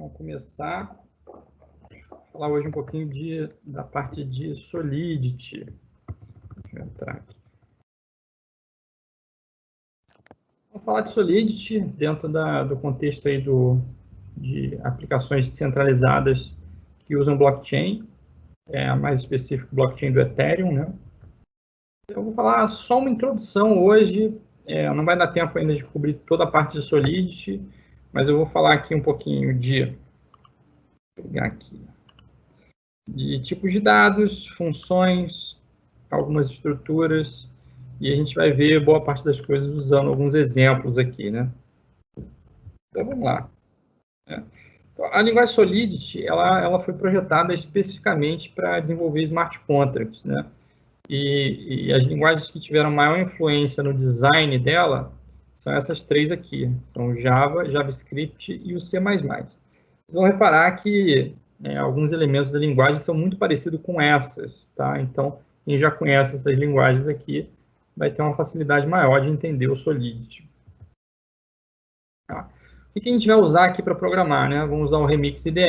Vamos começar a falar hoje um pouquinho da parte de Solidity. Deixa eu entrar aqui. Vamos falar de Solidity dentro do contexto aí de aplicações descentralizadas que usam blockchain, mais específico blockchain do Ethereum, né? Eu vou falar só uma introdução hoje, não vai dar tempo ainda de cobrir toda a parte de Solidity, mas eu vou falar aqui um pouquinho pegar aqui, de tipos de dados, funções, algumas estruturas, e a gente vai ver boa parte das coisas usando alguns exemplos aqui, né? Então, vamos lá. Então, a linguagem Solidity, ela foi projetada especificamente para desenvolver smart contracts, né? E as linguagens que tiveram maior influência no design dela são essas três aqui, são Java, JavaScript e o C++. Vocês vão reparar que alguns elementos da linguagem são muito parecidos com essas, tá? Então, quem já conhece essas linguagens aqui vai ter uma facilidade maior de entender o Solidity. Tá? O que a gente vai usar aqui para programar, né? Vamos usar o Remix IDE.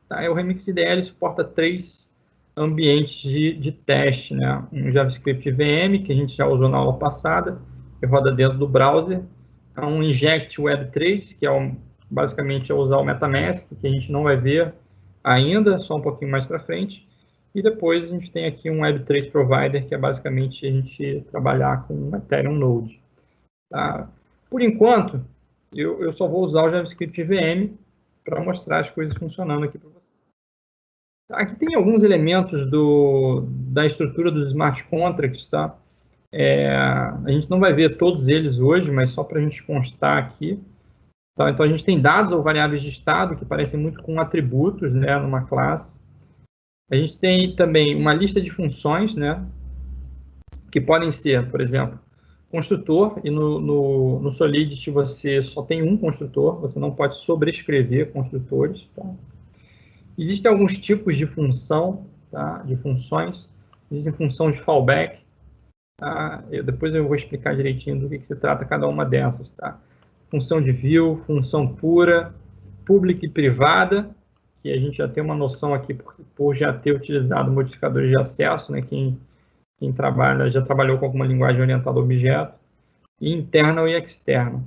Tá? O Remix IDE ele suporta 3 ambientes de teste, né? Um JavaScript VM, que a gente já usou na aula passada, que roda dentro do browser. Um Inject Web 3, que basicamente é usar o MetaMask, que a gente não vai ver ainda, só um pouquinho mais para frente. E depois a gente tem aqui um Web3 Provider, que é basicamente a gente trabalhar com o Ethereum Node. Tá? Por enquanto, eu só vou usar o JavaScript VM para mostrar as coisas funcionando aqui para vocês. Aqui tem alguns elementos da estrutura dos smart contracts, tá? A gente não vai ver todos eles hoje, mas só para a gente constar aqui. Tá? Então, a gente tem dados ou variáveis de estado que parecem muito com atributos, né, numa classe. A gente tem também uma lista de funções, né, que podem ser, por exemplo, construtor, e no Solidity você só tem um construtor, você não pode sobrescrever construtores. Tá? Existem alguns tipos de função, tá? De funções. Existem função de fallback. Tá? Depois eu vou explicar direitinho do que se trata cada uma dessas. Tá? Função de view, função pura, pública e privada, que a gente já tem uma noção aqui por já ter utilizado modificadores de acesso, né? Quem já trabalhou com alguma linguagem orientada a objeto, e internal e external.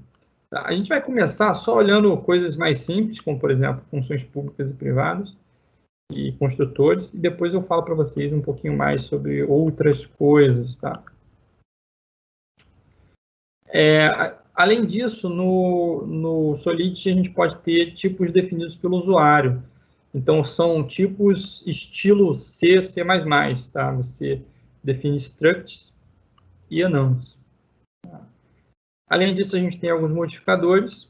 Tá? A gente vai começar só olhando coisas mais simples, como, por exemplo, funções públicas e privadas, e construtores, e depois eu falo para vocês um pouquinho mais sobre outras coisas. Tá? Além disso, no Solidity a gente pode ter tipos definidos pelo usuário. Então, são tipos estilo C, C++. Tá? Você define structs e enums. Além disso, a gente tem alguns modificadores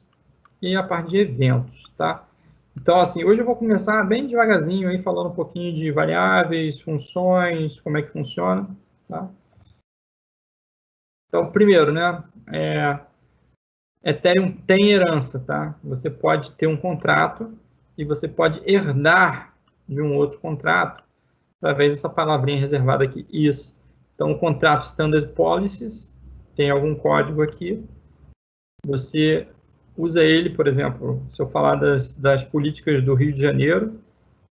e a parte de eventos. Tá? Então, assim, hoje eu vou começar bem devagarzinho, aí, falando um pouquinho de variáveis, funções, como é que funciona. Tá? Então, primeiro, né, Ethereum tem herança, tá? Você pode ter um contrato e você pode herdar de um outro contrato através dessa palavrinha reservada aqui, is. Então, o contrato Standard Policies tem algum código aqui. Você usa ele, por exemplo, se eu falar das políticas do Rio de Janeiro,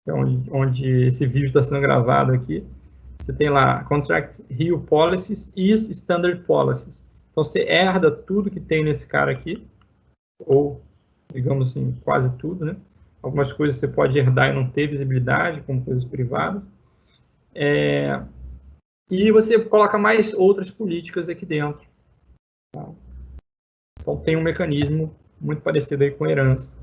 que é onde esse vídeo está sendo gravado aqui, você tem lá Contract Rio Policies is Standard Policies. Então, você herda tudo que tem nesse cara aqui, ou, digamos assim, quase tudo, né? Algumas coisas você pode herdar e não ter visibilidade, como coisas privadas. E você coloca mais outras políticas aqui dentro. Tá? Então, tem um mecanismo muito parecido aí com herança.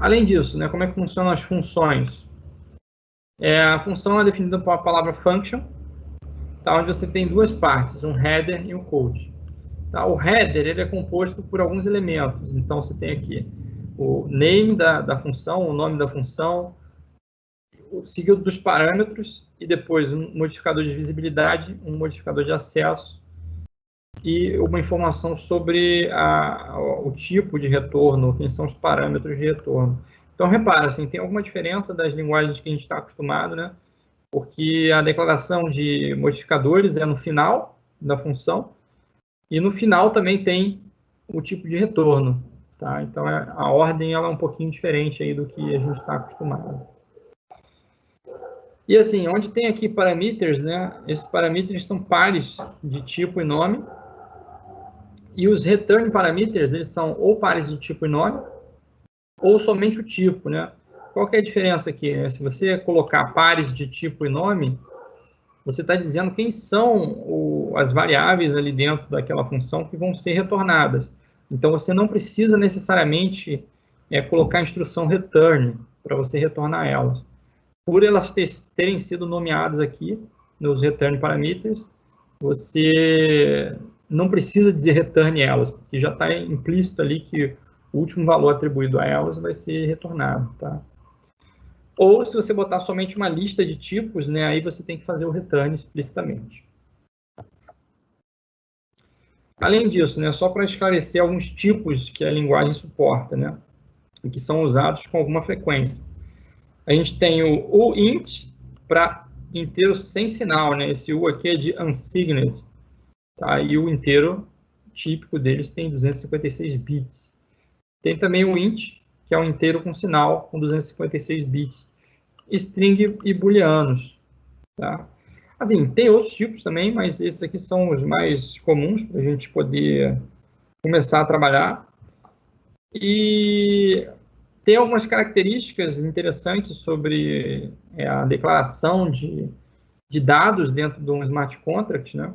Além disso, né, como é que funcionam as funções? A função é definida por a palavra function, tá, onde você tem duas partes, um header e um code. Tá? O header ele é composto por alguns elementos. Então, você tem aqui o name da função, o nome da função, seguido dos parâmetros, e depois um modificador de visibilidade, um modificador de acesso, e uma informação sobre o tipo de retorno, quem são os parâmetros de retorno. Então, repara, assim, tem alguma diferença das linguagens que a gente está acostumado, né? Porque a declaração de modificadores é no final da função, e no final também tem o tipo de retorno. tá? Então, a ordem ela é um pouquinho diferente aí do que a gente está acostumado. E assim, onde tem aqui parameters, né? Esses parameters são pares de tipo e nome. E os return parameters, eles são ou pares de tipo e nome, ou somente o tipo, né? Qual que é a diferença aqui? Né? Se você colocar pares de tipo e nome, você está dizendo quem são as variáveis ali dentro daquela função que vão ser retornadas. Então, você não precisa necessariamente colocar a instrução return para você retornar elas. Por elas terem sido nomeadas aqui nos return parameters, você não precisa dizer return elas, porque já está implícito ali que o último valor atribuído a elas vai ser retornado, tá? Ou se você botar somente uma lista de tipos, né, aí você tem que fazer o return explicitamente. Além disso, né, só para esclarecer alguns tipos que a linguagem suporta, né, e que são usados com alguma frequência. A gente tem o int para inteiro sem sinal, né? Esse U aqui é de unsigned, tá? E o inteiro típico deles tem 256 bits. Tem também o int, que é um inteiro com sinal com 256 bits. String e booleanos, tá? Assim, tem outros tipos também, mas esses aqui são os mais comuns para a gente poder começar a trabalhar. E tem algumas características interessantes sobre a declaração de dados dentro de um smart contract, né?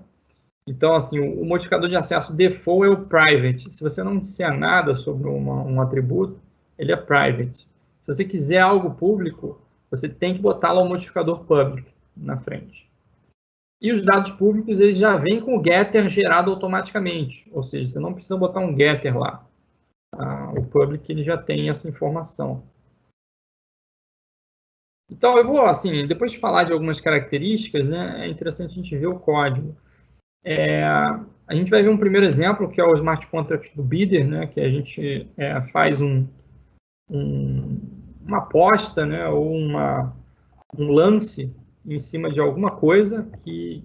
Então, assim, o modificador de acesso default é o private. Se você não disser nada sobre um atributo, ele é private. Se você quiser algo público, você tem que botar lá o modificador public na frente. E os dados públicos, eles já vêm com o getter gerado automaticamente. Ou seja, você não precisa botar um getter lá. O public ele já tem essa informação. Então, eu vou, assim, depois de falar de algumas características, né, é interessante a gente ver o código. A gente vai ver um primeiro exemplo, que é o Smart Contract do Bidder, né, que a gente faz uma aposta, né, ou um lance em cima de alguma coisa que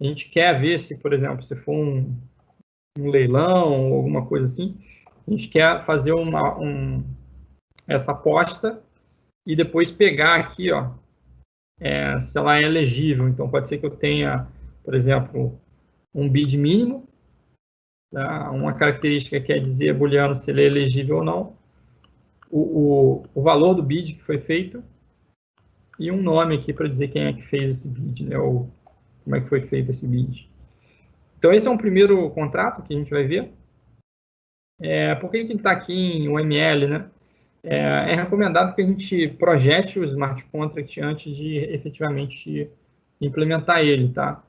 a gente quer ver se, por exemplo, se for um leilão ou alguma coisa assim, a gente quer fazer essa aposta e depois pegar aqui, ó, se ela é elegível. Então, pode ser que eu tenha, por exemplo, um bid mínimo, tá? Uma característica que quer dizer booleano se ele é elegível ou não, o valor do bid que foi feito e um nome aqui para dizer quem é que fez esse bid, né? Ou como é que foi feito esse bid. Então, esse é um primeiro contrato que a gente vai ver. Por que ele está aqui em UML, né? É recomendado que a gente projete o smart contract antes de efetivamente implementar ele, tá?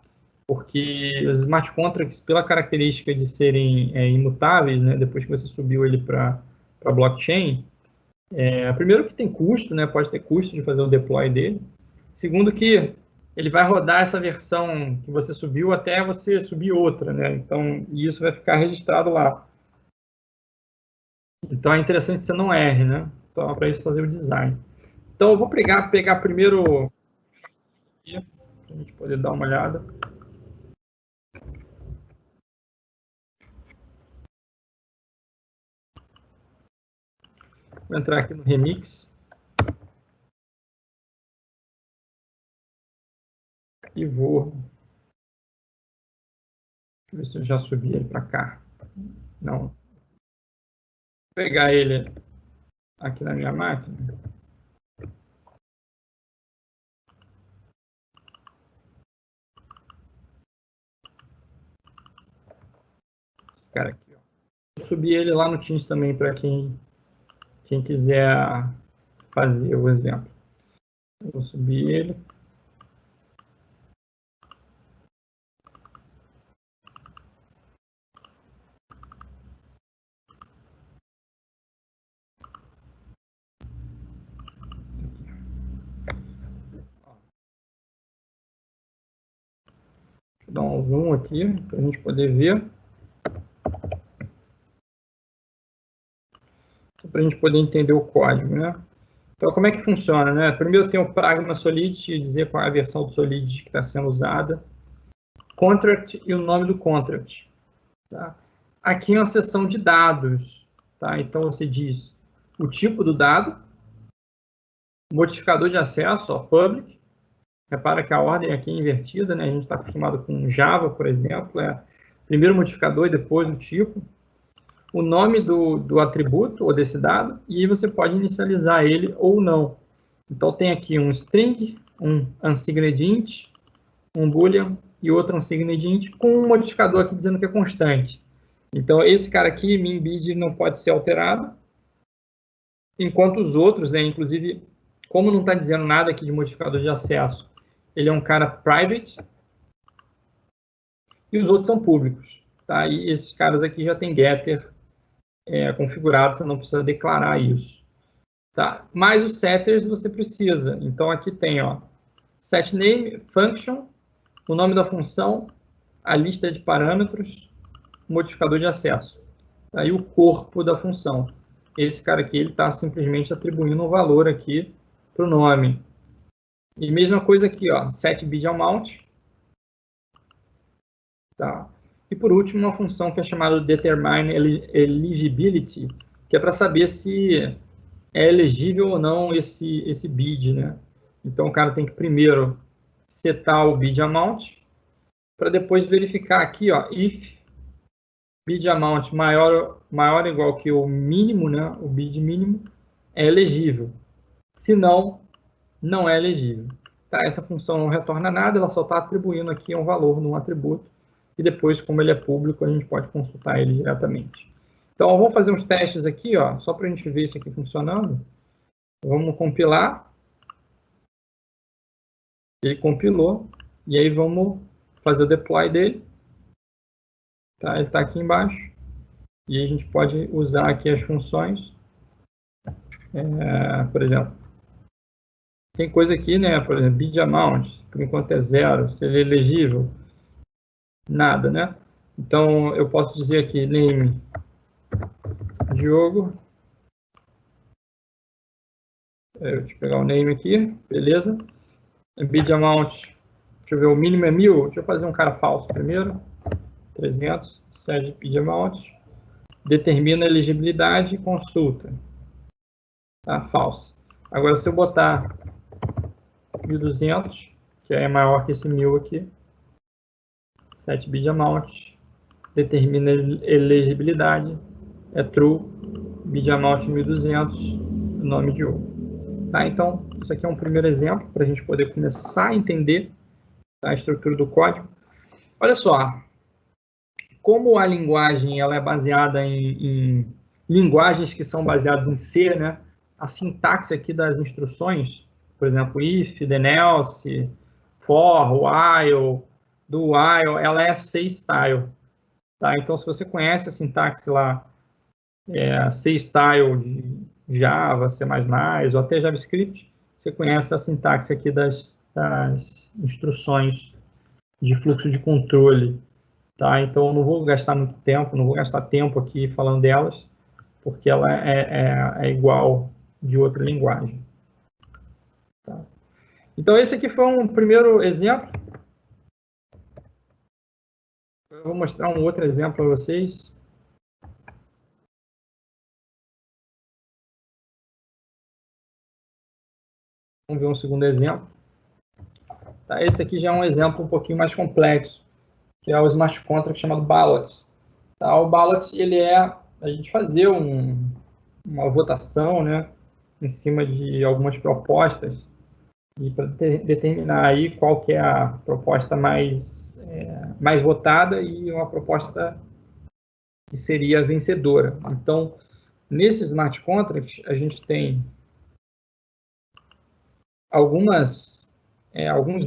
Porque os smart contracts, pela característica de serem imutáveis, né, depois que você subiu ele para blockchain, primeiro que tem custo, né, pode ter custo de fazer o deploy dele. Segundo que ele vai rodar essa versão que você subiu até você subir outra, né? Então, isso vai ficar registrado lá. Então, é interessante que você não erre, né? Então, para isso fazer o design. Então, eu vou pegar primeiro aqui, para a gente poder dar uma olhada. Vou entrar aqui no Remix. E vou... Deixa eu ver se eu já subi ele para cá. Não. Vou pegar ele aqui na minha máquina. Esse cara aqui. Vou subir ele lá no Teams também para quem quiser fazer o exemplo. Vou subir ele. Vou dar um zoom aqui para a gente poder ver. Para a gente poder entender o código, né? Então, como é que funciona, né? Primeiro eu tenho o Pragma Solidity, dizer qual é a versão do Solidity que está sendo usada. Contract e o nome do contract. Tá? Aqui é uma seção de dados. Tá? Então, você diz o tipo do dado, modificador de acesso, ó, public. Repara que a ordem aqui é invertida, né? A gente está acostumado com Java, por exemplo, primeiro o modificador e depois o tipo. O nome do atributo ou desse dado, e você pode inicializar ele ou não. Então, tem aqui um string, um unsigned int, um boolean e outro unsigned int, com um modificador aqui dizendo que é constante. Então, esse cara aqui, min_bid, não pode ser alterado, enquanto os outros, né, inclusive, como não está dizendo nada aqui de modificador de acesso, ele é um cara private, e os outros são públicos. Tá? E esses caras aqui já tem getter configurado, você não precisa declarar isso. Tá? Mas os setters você precisa. Então, aqui tem ó, setName, function, o nome da função, a lista de parâmetros, modificador de acesso. Tá? E o corpo da função. Esse cara aqui ele está simplesmente atribuindo um valor aqui para o nome. E mesma coisa aqui, ó, setBidAmount. Tá? E por último, uma função que é chamada determine eligibility, que é para saber se é elegível ou não esse bid, né? Então, o cara tem que primeiro setar o bid amount, para depois verificar aqui, ó, if bid amount maior ou igual que o mínimo, né? O bid mínimo é elegível. Se não, não é elegível. Tá? Essa função não retorna nada, ela só está atribuindo aqui um valor num atributo. E depois, como ele é público, a gente pode consultar ele diretamente. Então, vamos fazer uns testes aqui, ó, só para a gente ver isso aqui funcionando. Vamos compilar. Ele compilou. E aí vamos fazer o deploy dele. Tá? Ele está aqui embaixo. E aí a gente pode usar aqui as funções. Por exemplo, tem coisa aqui, né? Por exemplo, bid amount, por enquanto é 0. Se ele é elegível, nada, né? Então, eu posso dizer aqui, name Diogo. Deixa eu pegar o name aqui, beleza. Bid amount, deixa eu ver, o mínimo é 1000. Deixa eu fazer um cara falso primeiro. 300, set bid amount. Determina a elegibilidade e consulta. Tá, falso. Agora, se eu botar 1200, que é maior que esse 1000 aqui, set bid amount, determina elegibilidade, é true, bid amount 1200, nome de Diogo. Tá, então, isso aqui é um primeiro exemplo para a gente poder começar a entender, tá, a estrutura do código. Olha só, como a linguagem ela é baseada em linguagens que são baseadas em C, né? A sintaxe aqui das instruções, por exemplo, if, then else, for, while, do while, ela é C-style. Tá? Então, se você conhece a sintaxe lá, C-style de Java, C++, ou até JavaScript, você conhece a sintaxe aqui das instruções de fluxo de controle. Tá? Então, eu não vou gastar muito tempo, não vou gastar tempo aqui falando delas, porque ela é igual de outra linguagem. Tá? Então, esse aqui foi um primeiro exemplo. Eu vou mostrar um outro exemplo para vocês. Vamos ver um segundo exemplo. Tá? Esse aqui já é um exemplo um pouquinho mais complexo, que é o smart contract chamado ballot. Tá? O ballot, ele é a gente fazer uma votação, né, em cima de algumas propostas e para determinar aí qual que é a proposta mais votada e uma proposta que seria vencedora. Então, nesse smart contract, a gente tem alguns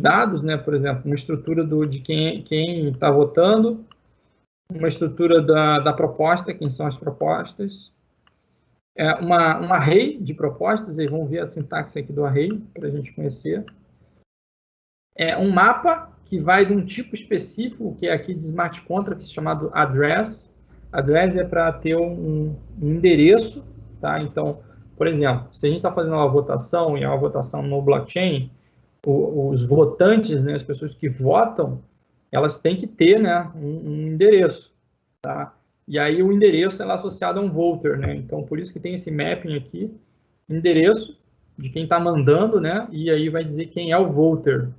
dados, né? Por exemplo, uma estrutura de quem está votando, uma estrutura da proposta, quem são as propostas, um array de propostas, e vamos ver a sintaxe aqui do array, para a gente conhecer. Um mapa que vai de um tipo específico, que é aqui de smart contract, chamado address. Address é para ter um endereço, tá? Então, por exemplo, se a gente está fazendo uma votação, e é uma votação no blockchain, os votantes, né, as pessoas que votam, elas têm que ter, né, um endereço, tá? E aí o endereço é associado a um voter, né? Então, por isso que tem esse mapping aqui, endereço de quem está mandando, né? E aí vai dizer quem é o voter.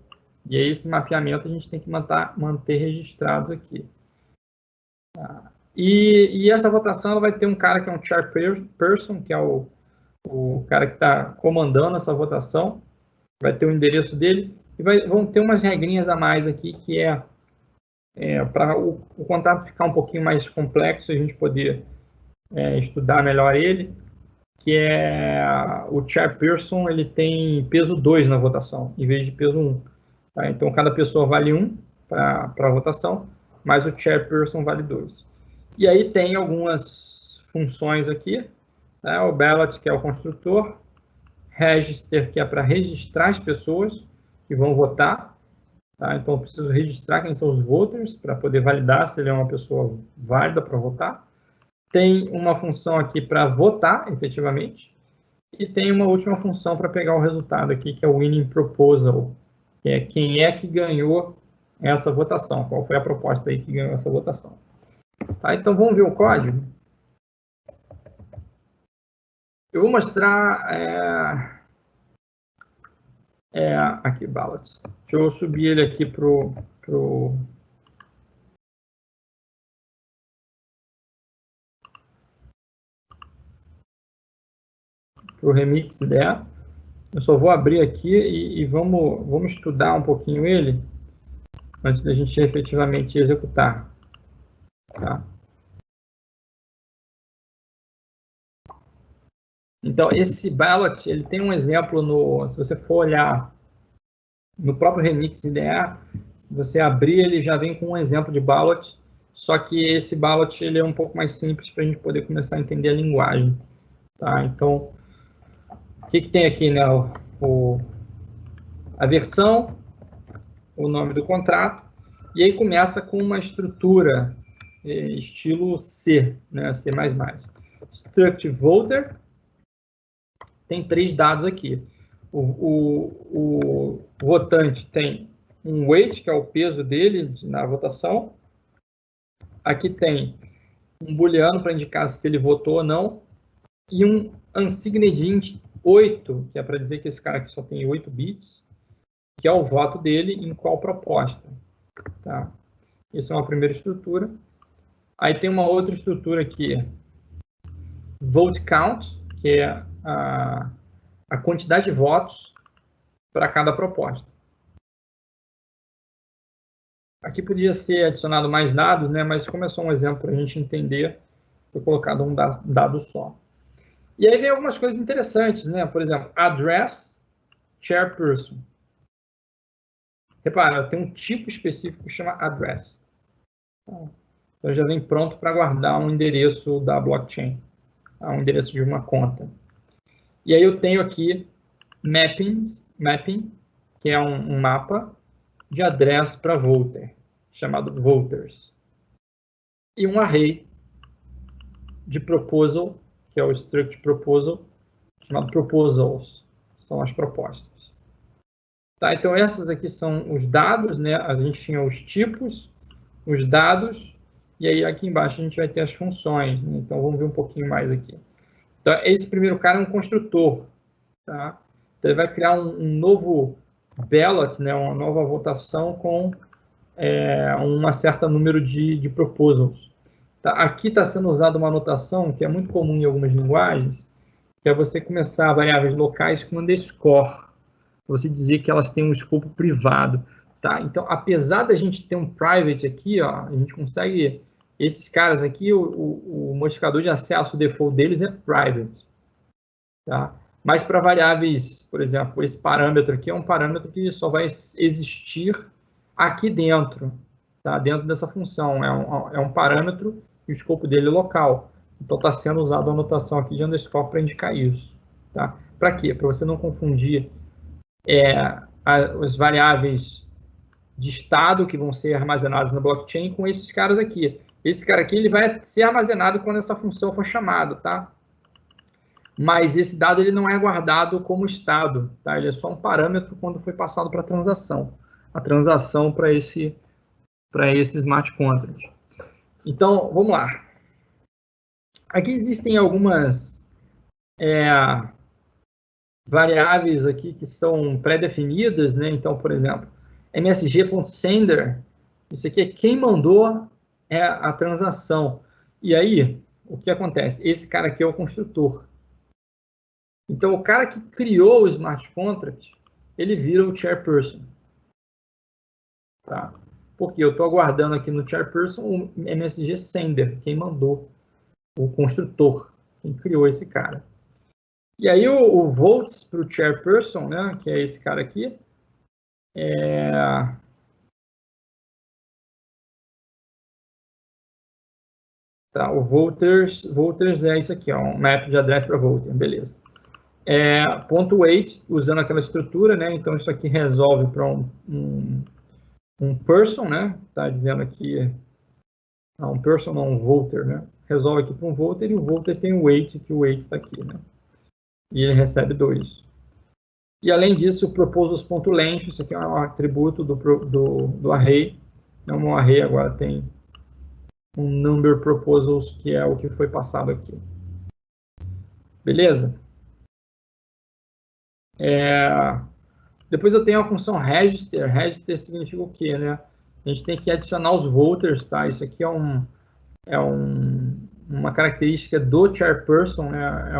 E aí esse mapeamento a gente tem que manter registrados aqui. E essa votação ela vai ter um cara que é um chairperson, que é o cara que está comandando essa votação, vai ter o endereço dele, e vão ter umas regrinhas a mais aqui, que para o contato ficar um pouquinho mais complexo, a gente poder estudar melhor ele, que é o chairperson, ele tem peso 2 na votação, em vez de peso 1. Tá? Então, cada pessoa vale 1 para a votação, mas o chairperson vale 2. E aí tem algumas funções aqui, né? O ballot, que é o construtor, register, que é para registrar as pessoas que vão votar. Tá? Então, eu preciso registrar quem são os voters para poder validar se ele é uma pessoa válida para votar. Tem uma função aqui para votar, efetivamente. E tem uma última função para pegar o resultado aqui, que é o winning proposal, que é quem é que ganhou essa votação, qual foi a proposta aí que ganhou essa votação. Tá? Então, vamos ver o código. Eu vou mostrar aqui, ballots. Deixa eu subir ele aqui pro Remix IDE. Eu só vou abrir aqui e vamos estudar um pouquinho ele antes da gente efetivamente executar. Tá? Então, esse ballot, ele tem um exemplo, se você for olhar no próprio Remix IDE, você abrir, ele já vem com um exemplo de ballot, só que esse ballot ele é um pouco mais simples para a gente poder começar a entender a linguagem. Tá? Então, o que tem aqui, né? A versão, o nome do contrato, e aí começa com uma estrutura estilo C, né? C++. Struct voter, tem 3 dados aqui. O votante tem um weight, que é o peso dele na votação. Aqui tem um booleano para indicar se ele votou ou não. E um unsigned int 8, que é para dizer que esse cara aqui só tem 8 bits, que é o voto dele em qual proposta. Tá? Essa é uma primeira estrutura. Aí tem uma outra estrutura aqui, vote count, que é a quantidade de votos para cada proposta. Aqui podia ser adicionado mais dados, né? Mas como é só um exemplo para a gente entender, foi colocado um dado só. E aí vem algumas coisas interessantes, né? Por exemplo, address chairperson. Repara, tem um tipo específico que chama address. Então já vem pronto para guardar um endereço da blockchain, um endereço de uma conta. E aí eu tenho aqui mapping, que é um mapa de address para voter, chamado voters. E um array de proposal, que é o struct proposal, chamado proposals, são as propostas. Tá, então essas aqui são os dados, né? A gente tinha os tipos, os dados, e aí aqui embaixo a gente vai ter as funções, né? Então vamos ver um pouquinho mais aqui. Então esse primeiro cara é um construtor, tá? Então ele vai criar um novo ballot, né? Uma nova votação com uma certa número de proposals. Tá? Aqui está sendo usada uma notação que é muito comum em algumas linguagens, que é você começar variáveis locais com underscore, você dizer que elas têm um escopo privado. Tá? Então, apesar da gente ter um private aqui, ó, a gente consegue... Esses caras aqui, o modificador de acesso, o default deles é private. Tá? Mas para variáveis, por exemplo, esse parâmetro aqui é um parâmetro que só vai existir aqui dentro, tá? Dentro dessa função. É um parâmetro e o escopo dele é local. Então, está sendo usado a anotação aqui de underscore para indicar isso. Tá? Para quê? Para você não confundir as variáveis de estado que vão ser armazenadas na blockchain com esses caras aqui. Esse cara aqui ele vai ser armazenado quando essa função for chamada, tá? Mas esse dado ele não é guardado como estado, tá? Ele é só um parâmetro quando foi passado para a transação. A transação para esse smart contract. Então, vamos lá. Aqui existem algumas variáveis aqui que são pré-definidas, né? Então, por exemplo, msg.sender, isso aqui é quem mandou a transação. E aí, o que acontece? Esse cara aqui é o construtor. Então, o cara que criou o smart contract, ele vira o chairperson. Tá? Porque eu estou aguardando aqui no chairperson o msg sender, quem mandou, o construtor, quem criou esse cara. E aí o votes para o chairperson, né, que é esse cara aqui, tá, o voters é isso aqui, ó, um map de address para voter, beleza. Ponto weight, usando aquela estrutura, né, então isso aqui resolve para um person, né, tá dizendo aqui, um person não, um voter, né, resolve aqui para um voter e o voter tem o weight, que o weight está aqui, né, e ele recebe 2. E além disso, o proposals.length, isso aqui é um atributo do array, então o array agora tem um number proposals, que é o que foi passado aqui. Beleza? Depois eu tenho a função register. Register significa o quê, né? A gente tem que adicionar os voters, tá? Isso aqui é uma característica do chairperson, né?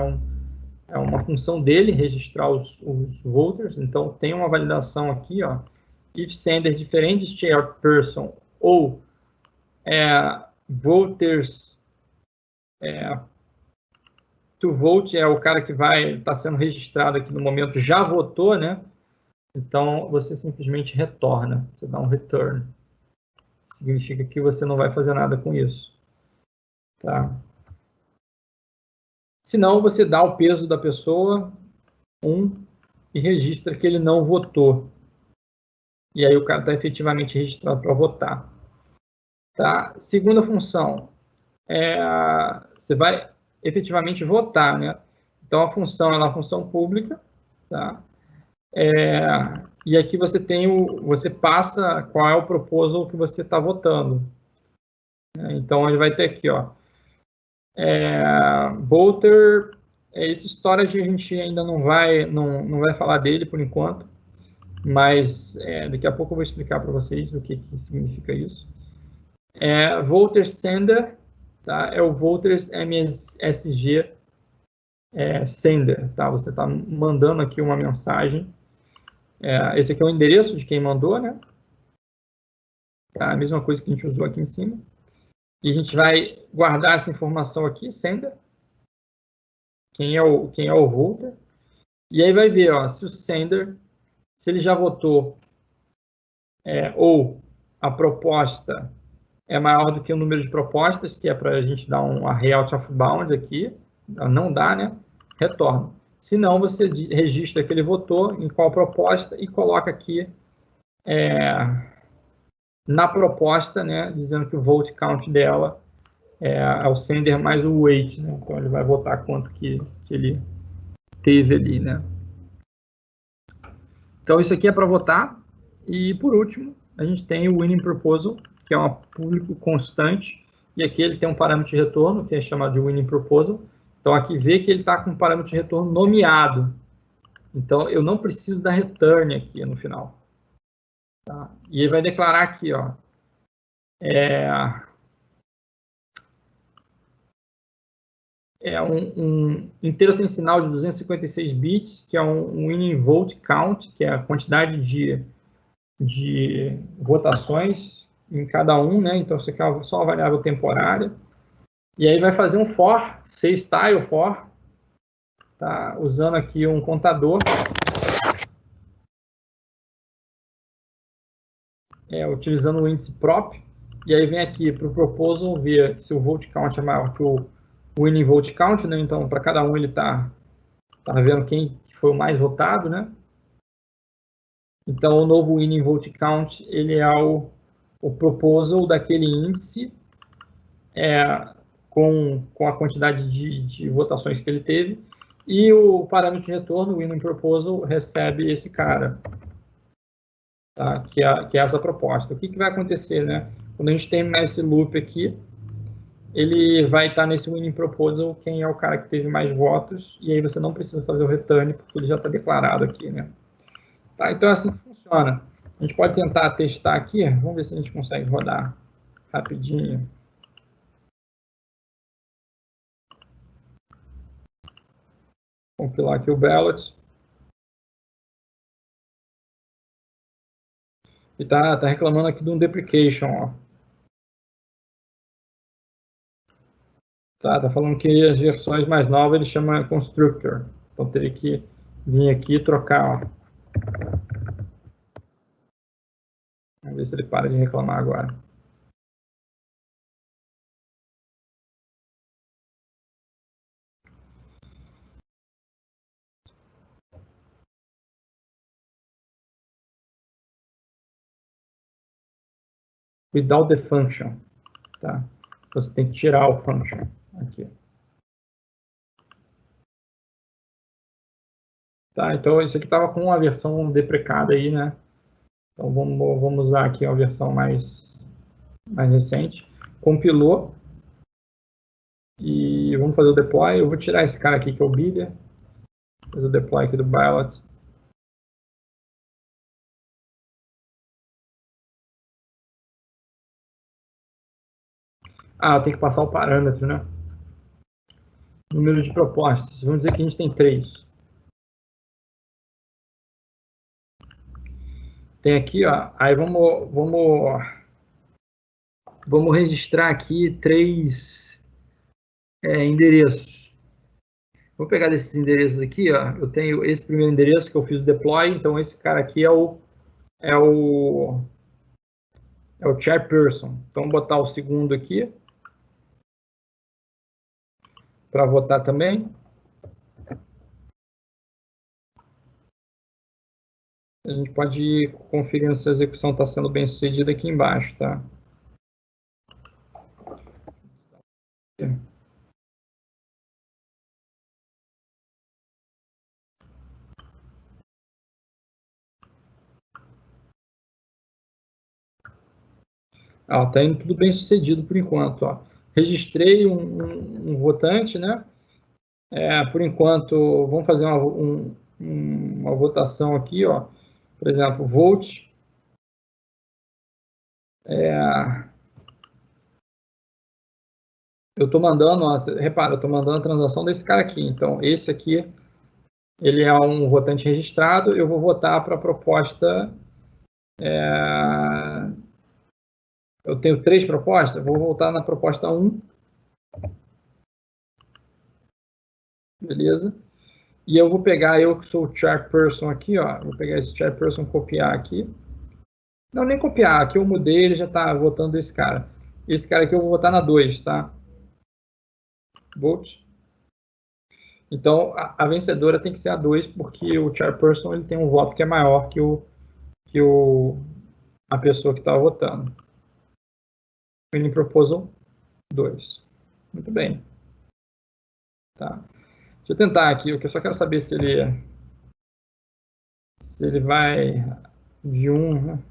É uma função dele registrar os voters. Então, tem uma validação aqui, ó. If sender diferente de chairperson ou voters to vote é o cara que vai estar sendo registrado aqui no momento, já votou, né? Então, você simplesmente retorna, você dá um return. Significa que você não vai fazer nada com isso. Tá? Se não, você dá o peso da pessoa, 1, e registra que ele não votou. E aí o cara está efetivamente registrado para votar. Tá? Segunda função, você vai efetivamente votar, né? Então, a função é uma função pública, tá? E aqui você você passa qual é o proposal que você está votando. Então, ele vai ter aqui, ó, voter, esse storage a gente ainda não vai falar dele por enquanto, mas daqui a pouco eu vou explicar para vocês o que significa isso. Voter sender, tá? É o voters msg sender, tá? Você está mandando aqui uma mensagem. Esse aqui é o endereço de quem mandou, né? Tá? A mesma coisa que a gente usou aqui em cima. E a gente vai guardar essa informação aqui, sender. Quem é o voter. E aí vai ver, ó, se o sender, se ele já votou ou a proposta é maior do que o número de propostas, que é para a gente dar um array out of bounds aqui, não dá, né? Retorna. Se não, você registra que ele votou, em qual proposta, e coloca aqui na proposta, né, dizendo que o vote count dela é o sender mais o weight, né? Então ele vai votar quanto que ele teve ali, né? Então isso aqui é para votar. E por último, a gente tem o winning proposal, que é um público constante, e aqui ele tem um parâmetro de retorno, que é chamado de winning proposal. Então aqui vê que ele está com um parâmetro de retorno nomeado. Então eu não preciso da return aqui no final. Tá? E ele vai declarar aqui, ó, um inteiro sem sinal de 256 bits, que é um winning vote count, que é a quantidade de votações em cada um, né? Então, isso aqui é só uma variável temporária. E aí vai fazer um for, say style for, tá? Usando aqui um contador. Utilizando o índice prop. E aí vem aqui para o proposal ver se o vote count é maior que o winning vote count, né? Então, para cada um ele tá vendo quem foi o mais votado, né? Então, o novo winning vote count, ele é o proposal daquele índice com a quantidade de votações que ele teve, e o parâmetro de retorno, o winning proposal, recebe esse cara, tá? que é essa proposta. O que vai acontecer, né? Quando a gente terminar esse loop aqui, ele vai estar nesse winning proposal quem é o cara que teve mais votos, e aí você não precisa fazer o return, porque ele já está declarado aqui, né? Tá, então é assim que funciona. A gente pode tentar testar aqui, vamos ver se a gente consegue rodar rapidinho. Compilar aqui o ballot. E tá reclamando aqui de um deprecation, ó. Tá falando que as versões mais novas ele chama constructor. Então teria que vir aqui e trocar, ó. Vamos ver se ele para de reclamar agora. Without the function, tá? Você tem que tirar o function aqui. Tá, então isso aqui estava com a versão deprecada aí, né? Então vamos usar aqui a versão mais recente. Compilou. E vamos fazer o deploy. Eu vou tirar esse cara aqui que é o Bilha. Fazer o deploy aqui do ballot. Ah, tem que passar o parâmetro, né? Número de propostas. Vamos dizer que a gente tem 3. Tem aqui, ó. Aí vamos registrar aqui 3 endereços. Vou pegar desses endereços aqui, ó. Eu tenho esse primeiro endereço que eu fiz o deploy. Então esse cara aqui é o chairperson. Então vou botar o segundo aqui para votar também. A gente pode ir conferindo se a execução está sendo bem sucedida aqui embaixo, tá? Tá indo tudo bem sucedido por enquanto, ó. Registrei um votante, né? Por enquanto, vamos fazer uma votação aqui, ó. Por exemplo, vote. Eu estou mandando, ó, repara, eu estou mandando a transação desse cara aqui. Então, esse aqui, ele é um votante registrado. Eu vou votar para a proposta. Eu tenho 3 propostas. Vou voltar na proposta 1. Beleza? E eu vou pegar, eu que sou o chairperson aqui, ó. Vou pegar esse chairperson, copiar aqui. Não, nem copiar. Aqui eu mudei, ele já está votando esse cara. Esse cara aqui eu vou votar na 2, tá? Vote. Então, a vencedora tem que ser a 2, porque o chairperson ele tem um voto que é maior que a pessoa que está votando. Winning Proposal 2. Muito bem. Tá. Deixa eu tentar aqui, eu só quero saber se ele vai de 1, né?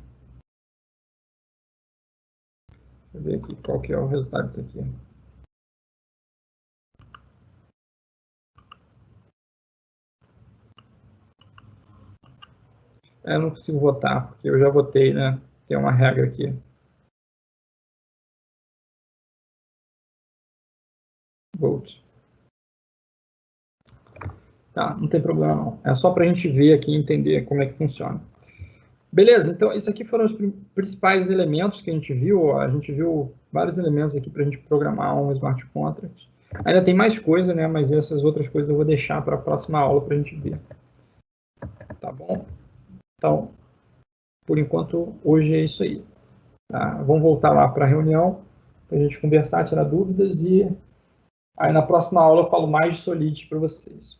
Deixa eu ver aqui qual que é o resultado disso aqui. Eu não consigo votar, porque eu já votei, né? Tem uma regra aqui. Vote. Tá, não tem problema não. É só para a gente ver aqui e entender como é que funciona. Beleza, então esses aqui foram os principais elementos que a gente viu. A gente viu vários elementos aqui para a gente programar um smart contract. Ainda tem mais coisa, né? Mas essas outras coisas eu vou deixar para a próxima aula para a gente ver. Tá bom? Então, por enquanto, hoje é isso aí. Tá? Vamos voltar lá para a reunião, para a gente conversar, tirar dúvidas, e aí na próxima aula eu falo mais de Solidity para vocês.